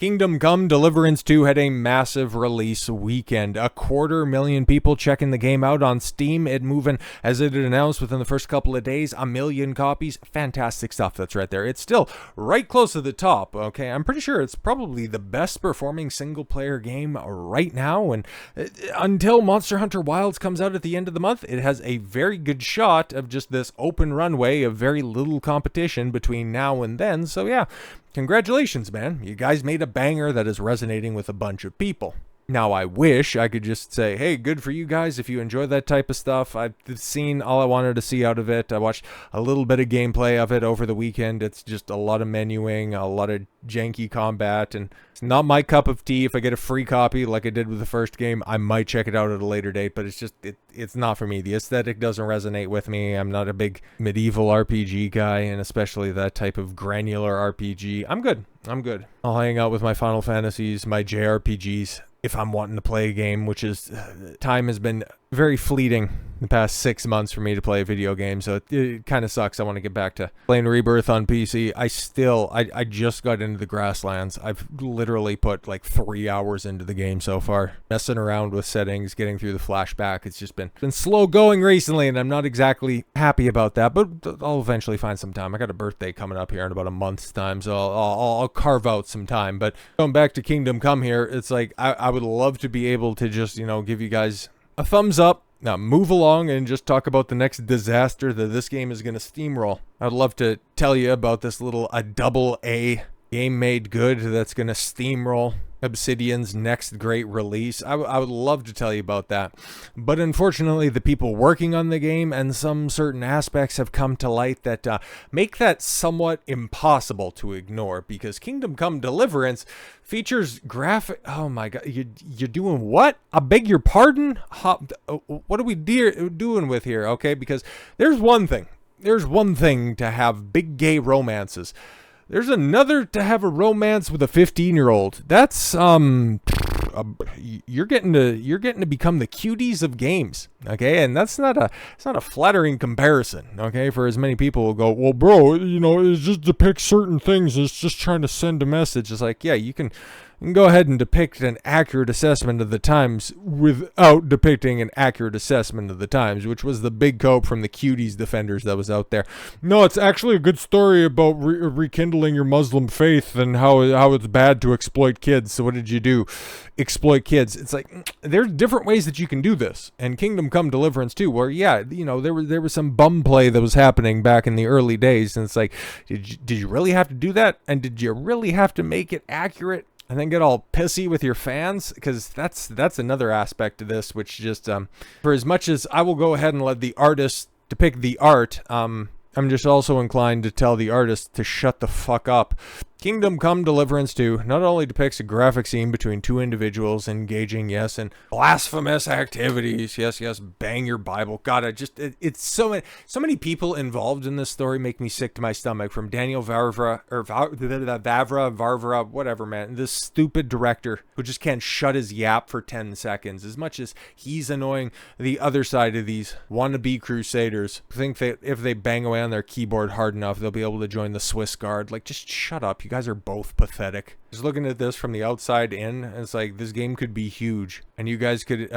Kingdom Come Deliverance II had a massive release weekend. 250,000 people checking the game out on Steam. It moving, as it had announced within the first couple of days, 1 million copies. Fantastic stuff that's right there. It's still right close to the top, okay? I'm pretty sure it's probably the best performing single-player game right now, and until Monster Hunter Wilds comes out at the end of the month, it has a very good shot of just this open runway of very little competition between now and then, so yeah. Congratulations, man. You guys made a banger that is resonating with a bunch of people. Now, I wish I could just say, hey, good for you guys if you enjoy that type of stuff. I've seen all I wanted to see out of it. I watched a little bit of gameplay of it over the weekend. It's just a lot of menuing, a lot of janky combat, and it's not my cup of tea. If I get a free copy like I did with the first game, I might check it out at a later date, but it's not for me. The aesthetic doesn't resonate with me. I'm not a big medieval RPG guy, and especially that type of granular RPG. I'm good. I'll hang out with my Final Fantasies, my JRPGs, if I'm wanting to play a game, which is, time has been very fleeting the past 6 months for me to play a video game, so it kind of sucks. I want to get back to playing Rebirth on PC. I just got into the Grasslands. I've literally put like 3 hours into the game so far, messing around with settings, getting through the flashback. It's just been slow going recently, and I'm not exactly happy about that, but I'll eventually find some time. I got a birthday coming up here in about a month's time, so I'll carve out some time. But going back to Kingdom Come here, it's like I would love to be able to just, give you guys a thumbs up. Now move along and just talk about the next disaster that this game is going to steamroll. I'd love to tell you about this little double A game made good that's going to steamroll Obsidian's next great release. I would love to tell you about that. But unfortunately, the people working on the game and some certain aspects have come to light that make that somewhat impossible to ignore, because Kingdom Come Deliverance features graphic... Oh my god, you're doing what? I beg your pardon? What are we doing with here, okay? Because there's one thing. There's one thing to have big gay romances. There's another to have a romance with a 15-year-old. That's you're getting to become the cuties of games, okay? And it's not a flattering comparison, okay? For as many people will go, well, bro, it just depicts certain things. It's just trying to send a message. It's like, yeah, you can go ahead and depict an accurate assessment of the times without depicting an accurate assessment of the times, which was the big cope from the cuties defenders that was out there. No, it's actually a good story about rekindling your Muslim faith and how it's bad to exploit kids. So what did you do? Exploit kids. It's like, there's different ways that you can do this. And Kingdom Come Deliverance too, where there was some bum play that was happening back in the early days, and it's like, did you really have to do that? And did you really have to make it accurate and then get all pissy with your fans? Because that's another aspect to this, which just for as much as I will go ahead and let the artist depict the art, I'm just also inclined to tell the artist to shut the fuck up. Kingdom Come Deliverance 2 not only depicts a graphic scene between two individuals engaging, yes, in blasphemous activities, yes, bang your Bible. God, it's so many people involved in this story make me sick to my stomach, from Daniel Vavra, whatever, man. This stupid director who just can't shut his yap for 10 seconds. As much as he's annoying, the other side of these wannabe crusaders think that if they bang away on their keyboard hard enough, they'll be able to join the Swiss Guard. Like, just shut up. You guys are both pathetic. Just looking at this from the outside in, it's like, this game could be huge, and you guys could,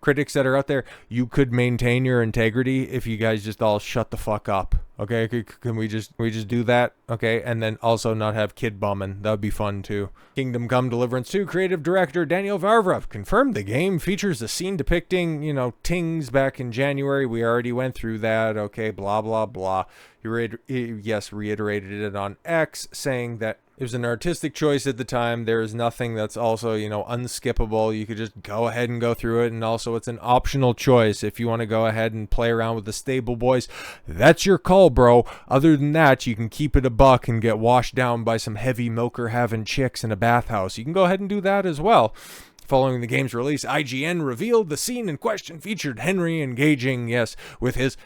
critics that are out there, you could maintain your integrity if you guys just all shut the fuck up. Okay, can we just do that? Okay, and then also not have kid bombing. That would be fun too. Kingdom Come Deliverance 2 creative director Daniel Vavra confirmed the game features a scene depicting, tings back in January. We already went through that. Okay, blah, blah, blah. He reiterated it on X, saying that it was an artistic choice at the time. There is nothing that's also, unskippable. You could just go ahead and go through it. And also, it's an optional choice. If you want to go ahead and play around with the stable boys, that's your call, bro. Other than that, you can keep it a buck and get washed down by some heavy milker having chicks in a bathhouse. You can go ahead and do that as well. Following the game's release, IGN revealed the scene in question featured Henry engaging, with his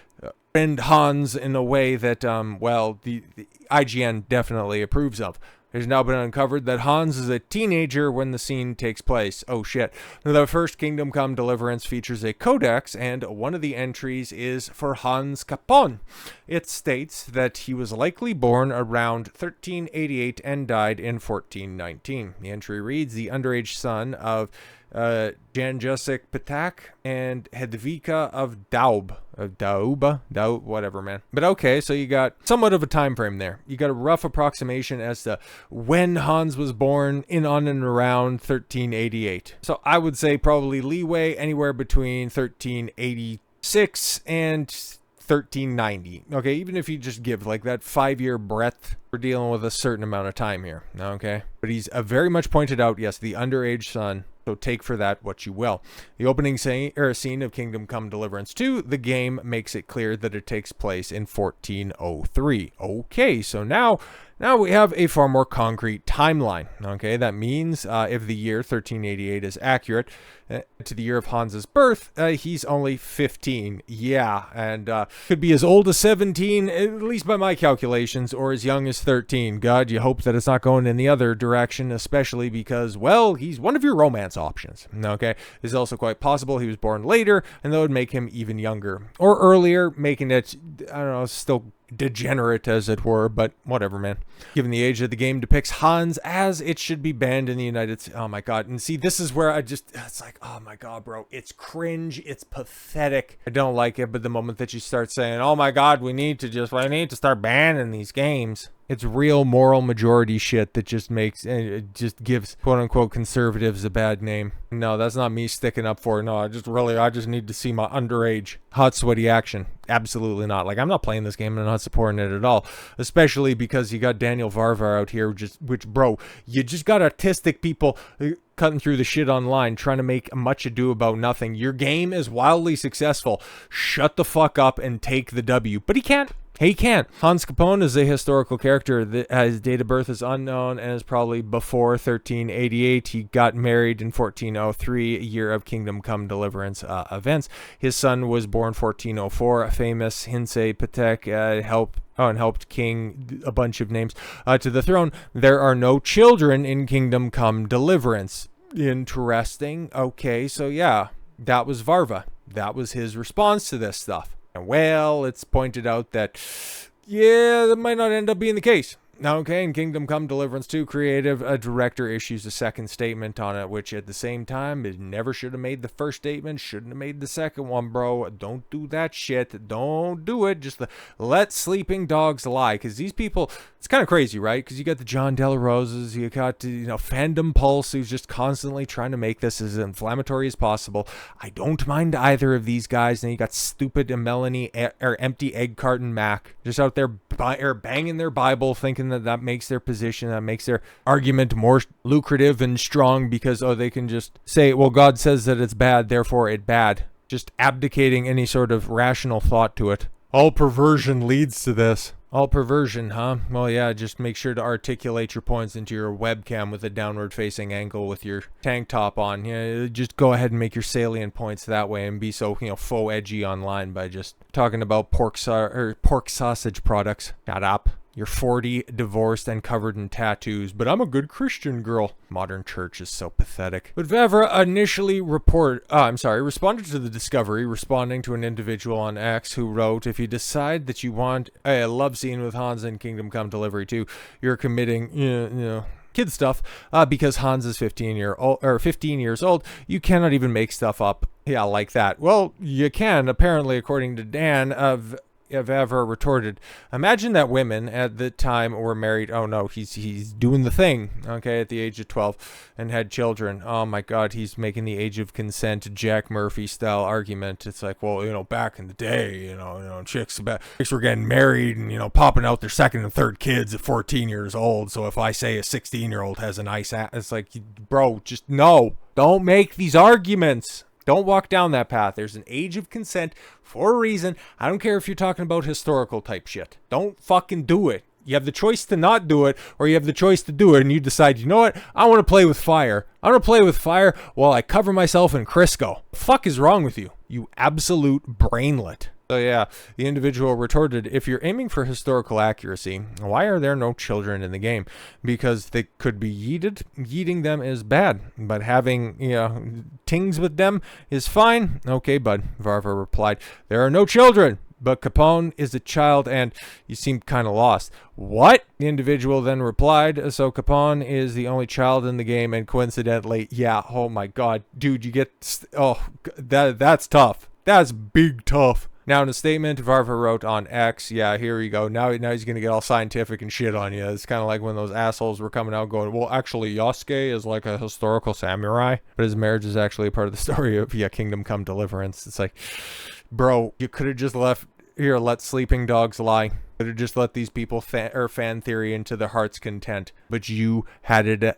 friend Hans in a way that, the IGN definitely approves of. It has now been uncovered that Hans is a teenager when the scene takes place. Oh shit. The first Kingdom Come Deliverance features a codex, and one of the entries is for Hans Capon. It states that he was likely born around 1388 and died in 1419. The entry reads, the underage son of Janjusik Patak and Hedvika of Daub. Daub, whatever, man. But okay, so you got somewhat of a time frame there. You got a rough approximation as to when Hans was born in on and around 1388. So I would say probably leeway anywhere between 1386 and 1390. Okay, even if you just give like that 5-year breadth, we're dealing with a certain amount of time here. Okay, but he's very much pointed out, yes, the underage son. So take for that what you will. The opening scene of Kingdom Come Deliverance II, the game makes it clear that it takes place in 1403. Okay, so now we have a far more concrete timeline. Okay, that means if the year 1388 is accurate to the year of Hans's birth, he's only 15. Yeah, and could be as old as 17, at least by my calculations, or as young as 13. God, you hope that it's not going in the other direction, especially because, well, he's one of your romance options. Okay, it's also quite possible he was born later, and that would make him even younger, or earlier, making it, I don't know, still degenerate as it were, but whatever, man. Given the age of the game depicts Hans as it should be banned in the United States. Oh my god. And see, this is where it's like, oh my god, bro, it's cringe, it's pathetic. I don't like it, but the moment that you start saying, oh my god, we need to start banning these games, it's real moral majority shit that just makes, it just gives quote unquote conservatives a bad name. No, that's not me sticking up for it. No, I just need to see my underage hot sweaty action. Absolutely not. Like, I'm not playing this game and I'm not supporting it at all. Especially because you got Daniel Vavra out here, which bro, you just got autistic people cutting through the shit online, trying to make much ado about nothing. Your game is wildly successful. Shut the fuck up and take the W. But he can't. He can't. Hans Capone is a historical character that his date of birth is unknown and is probably before 1388. He got married in 1403, a year of Kingdom Come Deliverance events. His son was born 1404. A famous Hinsei Patek helped king a bunch of names to the throne. There are no children in Kingdom Come Deliverance. Interesting. Okay, so yeah, that was Varva. That was his response to this stuff. Well, it's pointed out that, yeah, that might not end up being the case. Okay, in Kingdom Come Deliverance 2, creative director issues a second statement on it, which at the same time, it never should have made the first statement, shouldn't have made the second one, bro. Don't do that shit. Don't do it. Just let sleeping dogs lie, because these people, it's kind of crazy, right? Because you got the John Della Roses, you got, Fandom Pulse, who's just constantly trying to make this as inflammatory as possible. I don't mind either of these guys. And you got stupid Melanie, or empty egg carton Mac, just out there banging their Bible, thinking that makes their position, that makes their argument more lucrative and strong because, they can just say, well, God says that it's bad, therefore it's bad. Just abdicating any sort of rational thought to it. All perversion leads to this. All perversion, huh? Well, yeah, just make sure to articulate your points into your webcam with a downward facing angle with your tank top on. Yeah, just go ahead and make your salient points that way and be so, faux edgy online by just talking about pork sausage products. Shut up. You're 40, divorced, and covered in tattoos, but I'm a good Christian girl. Modern church is so pathetic. But Vavra initially responded to the discovery, responding to an individual on X who wrote, if you decide that you want a love scene with Hans in Kingdom Come Delivery 2, you're committing, kid stuff, because Hans is 15 years old, you cannot even make stuff up, like that. Well, you can, apparently, according to Dan, Vavra retorted, imagine that women at the time were married. Oh no, he's doing the thing, okay, at the age of 12 and had children. Oh my god, he's making the age of consent Jack Murphy style argument. It's like, well, back in the day, chicks were getting married and, popping out their second and third kids at 14 years old. So if I say a 16-year-old has a nice ass, it's like, bro, just no. Don't make these arguments. Don't walk down that path. There's an age of consent for a reason. I don't care if you're talking about historical type shit. Don't fucking do it. You have the choice to not do it, or you have the choice to do it, and you decide, you know what? I want to play with fire. I want to play with fire while I cover myself in Crisco. The fuck is wrong with you? You absolute brainlet. So yeah, the individual retorted, if you're aiming for historical accuracy, why are there no children in the game? Because they could be yeeted. Yeeting them is bad, but having, tings with them is fine. Okay, bud, Vavra replied, there are no children, but Capone is a child and you seem kind of lost. What? The individual then replied, so Capone is the only child in the game and coincidentally, yeah, oh my god, dude, that's tough. That's big tough. Now, in a statement, Vavra wrote on X, yeah, here we go. Now he's going to get all scientific and shit on you. It's kind of like when those assholes were coming out going, well, actually, Yasuke is like a historical samurai, but his marriage is actually a part of the story of, Kingdom Come Deliverance. It's like, bro, you could have just let sleeping dogs lie. Could have just let these people fan theory into their heart's content. But you had to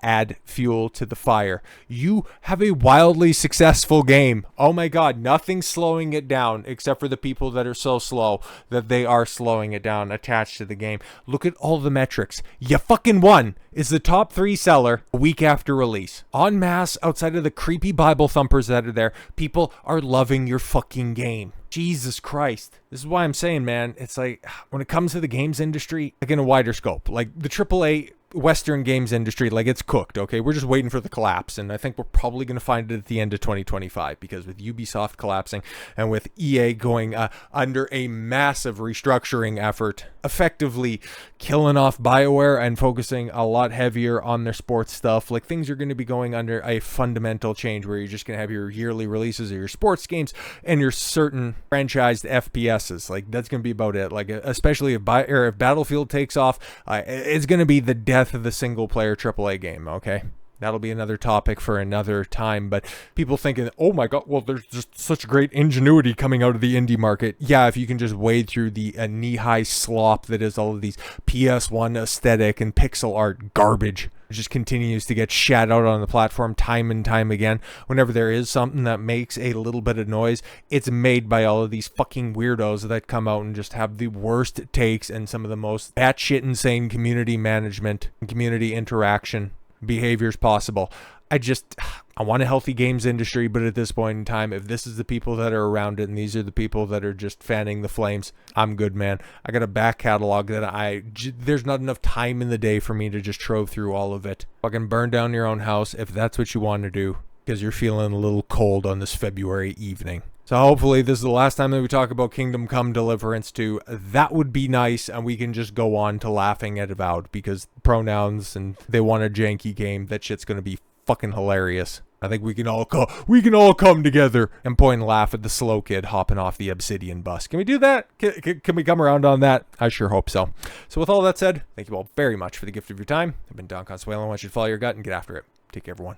add fuel to the fire. You have a wildly successful game. Oh my god, nothing's slowing it down except for the people that are so slow that they are slowing it down attached to the game. Look at all the metrics. You fucking won. Is the top 3 seller a week after release. En masse, outside of the creepy Bible thumpers that are there, people are loving your fucking game. Jesus Christ. This is why I'm saying, man, it's like, when it comes to the games industry, like in a wider scope, like the AAA Western games industry, like it's cooked, okay? We're just waiting for the collapse, and I think we're probably going to find it at the end of 2025, because with Ubisoft collapsing and with EA going under a massive restructuring effort, effectively killing off BioWare and focusing a lot heavier on their sports stuff, like things are going to be going under a fundamental change where you're just going to have your yearly releases of your sports games and your certain franchised FPSs. Like that's going to be about it. Like especially if Battlefield takes off, it's going to be the death of the single player AAA game, okay? That'll be another topic for another time, but people thinking, oh my god, well, there's just such great ingenuity coming out of the indie market. Yeah, if you can just wade through the knee-high slop that is all of these PS1 aesthetic and pixel art garbage. It just continues to get shat out on the platform time and time again. Whenever there is something that makes a little bit of noise, it's made by all of these fucking weirdos that come out and just have the worst takes and some of the most batshit insane community management and community interaction behaviors possible. I want a healthy games industry, but at this point in time, if this is the people that are around it and these are the people that are just fanning the flames, I'm good, man. I got a back catalog that there's not enough time in the day for me to just trove through all of it. Fucking burn down your own house if that's what you want to do, because you're feeling a little cold on this February evening. So hopefully this is the last time that we talk about Kingdom Come Deliverance II. That would be nice, and we can just go on to laughing at Avowed, because pronouns and they want a janky game. That shit's going to be fucking hilarious. I think we can all come together and point and laugh at the slow kid hopping off the Obsidian bus. Can we do that? Can we come around on that? I sure hope so. So with all that said, thank you all very much for the gift of your time. I've been Don Consuelo. I want you to follow your gut and get after it. Take care, everyone.